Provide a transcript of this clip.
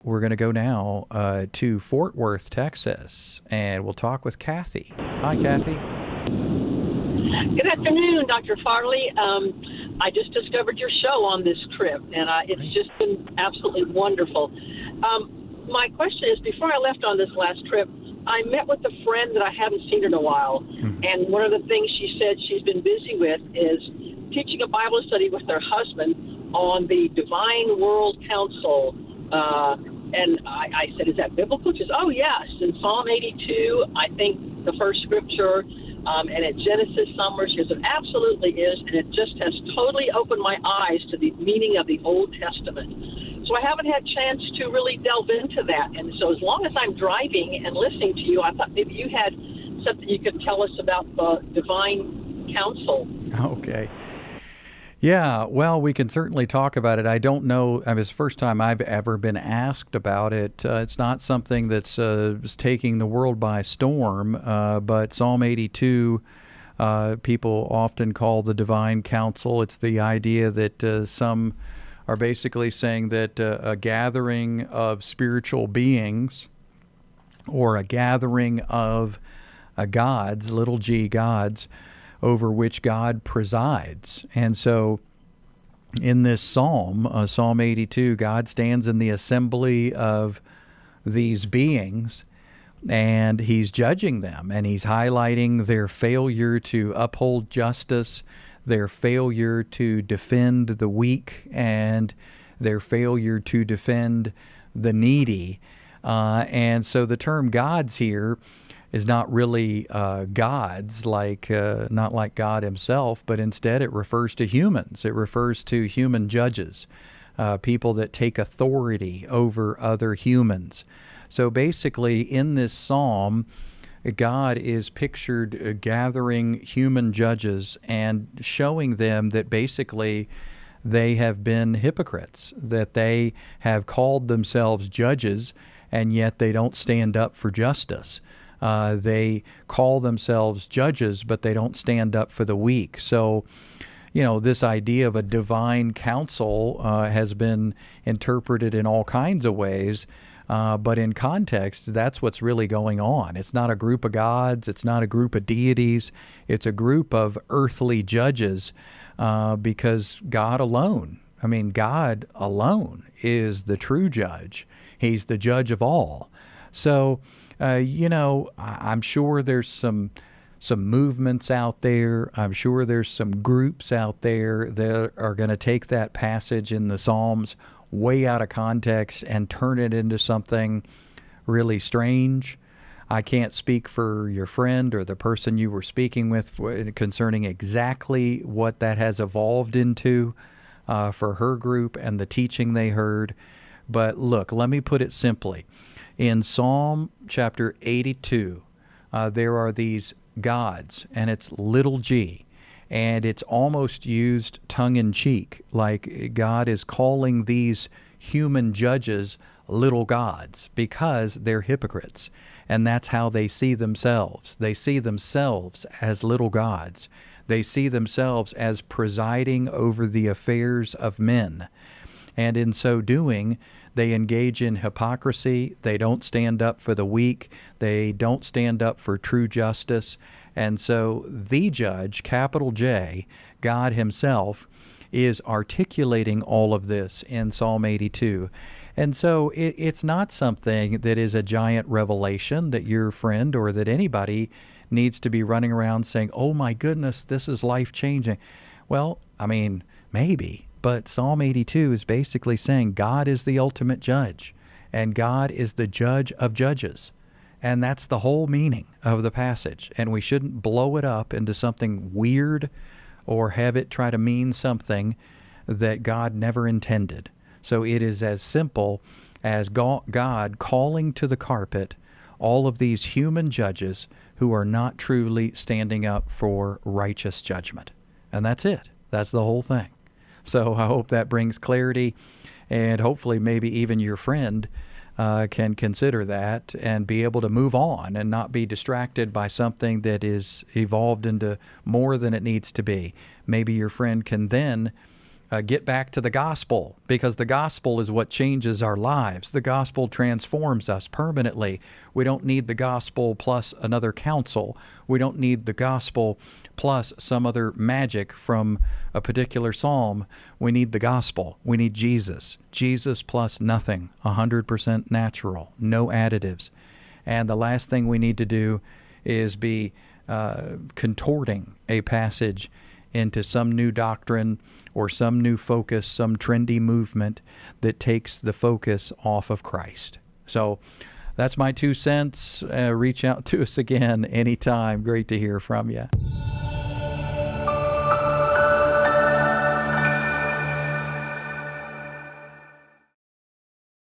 we're going to go now to Fort Worth, Texas, and we'll talk with Kathy. Hi, Kathy. Good afternoon, Dr. Farley. I just discovered your show on this trip, and it's just been absolutely wonderful. My question is, before I left on this last trip, I met with a friend that I haven't seen in a while, and one of the things she said she's been busy with is teaching a Bible study with her husband on the Divine World Council. And I said, is that biblical? She says, oh, yes. In Psalm 82, I think the first scripture, and at Genesis somewhere, she says, it absolutely is, and it just has totally opened my eyes to the meaning of the Old Testament. So I haven't had a chance to really delve into that. And so as long as I'm driving and listening to you, I thought maybe you had something you could tell us about the Divine Council. Okay. Yeah, well, we can certainly talk about it. I don't know. I mean, it's the first time I've ever been asked about it. It's not something that's taking the world by storm, but Psalm 82, people often call the Divine Council. It's the idea that some are basically saying that a gathering of spiritual beings or a gathering of gods, little g gods, over which God presides. And so in this psalm, Psalm 82, God stands in the assembly of these beings, and he's judging them, and he's highlighting their failure to uphold justice, their failure to defend the weak, and their failure to defend the needy. And so the term gods here is not really gods, not like God himself, but instead it refers to humans. It refers to human judges, people that take authority over other humans. So basically, in this psalm, God is pictured gathering human judges and showing them that basically they have been hypocrites, that they have called themselves judges, and yet they don't stand up for justice. They call themselves judges, but they don't stand up for the weak. So, this idea of a divine council has been interpreted in all kinds of ways. But in context, that's what's really going on. It's not a group of gods. It's not a group of deities. It's a group of earthly judges because God alone is the true judge. He's the judge of all. So, I'm sure there's some movements out there. I'm sure there's some groups out there that are going to take that passage in the Psalms way out of context and turn it into something really strange. I can't speak for your friend or the person you were speaking with concerning exactly what that has evolved into for her group and the teaching they heard. But look, let me put it simply. In Psalm chapter 82, there are these gods, and it's little g, and it's almost used tongue-in-cheek, like God is calling these human judges little gods because they're hypocrites, and that's how they see themselves. They see themselves as little gods. They see themselves as presiding over the affairs of men, and in so doing, they engage in hypocrisy. They don't stand up for the weak. They don't stand up for true justice. And so the judge, capital J, God himself, is articulating all of this in Psalm 82. And so it's not something that is a giant revelation that your friend or that anybody needs to be running around saying, oh my goodness, this is life-changing. Well, maybe. But Psalm 82 is basically saying God is the ultimate judge, and God is the judge of judges. And that's the whole meaning of the passage. And we shouldn't blow it up into something weird or have it try to mean something that God never intended. So it is as simple as God calling to the carpet all of these human judges who are not truly standing up for righteous judgment. And that's it. That's the whole thing. So I hope that brings clarity, and hopefully maybe even your friend can consider that and be able to move on and not be distracted by something that is evolved into more than it needs to be. Maybe your friend can then get back to the gospel, because the gospel is what changes our lives. The gospel transforms us permanently. We don't need the gospel plus another counsel. We don't need the gospel plus some other magic from a particular psalm. We need the gospel. We need Jesus. Jesus plus nothing, 100% natural, no additives. And the last thing we need to do is be contorting a passage into some new doctrine or some new focus, some trendy movement that takes the focus off of Christ. So that's my 2 cents. Reach out to us again anytime. Great to hear from you.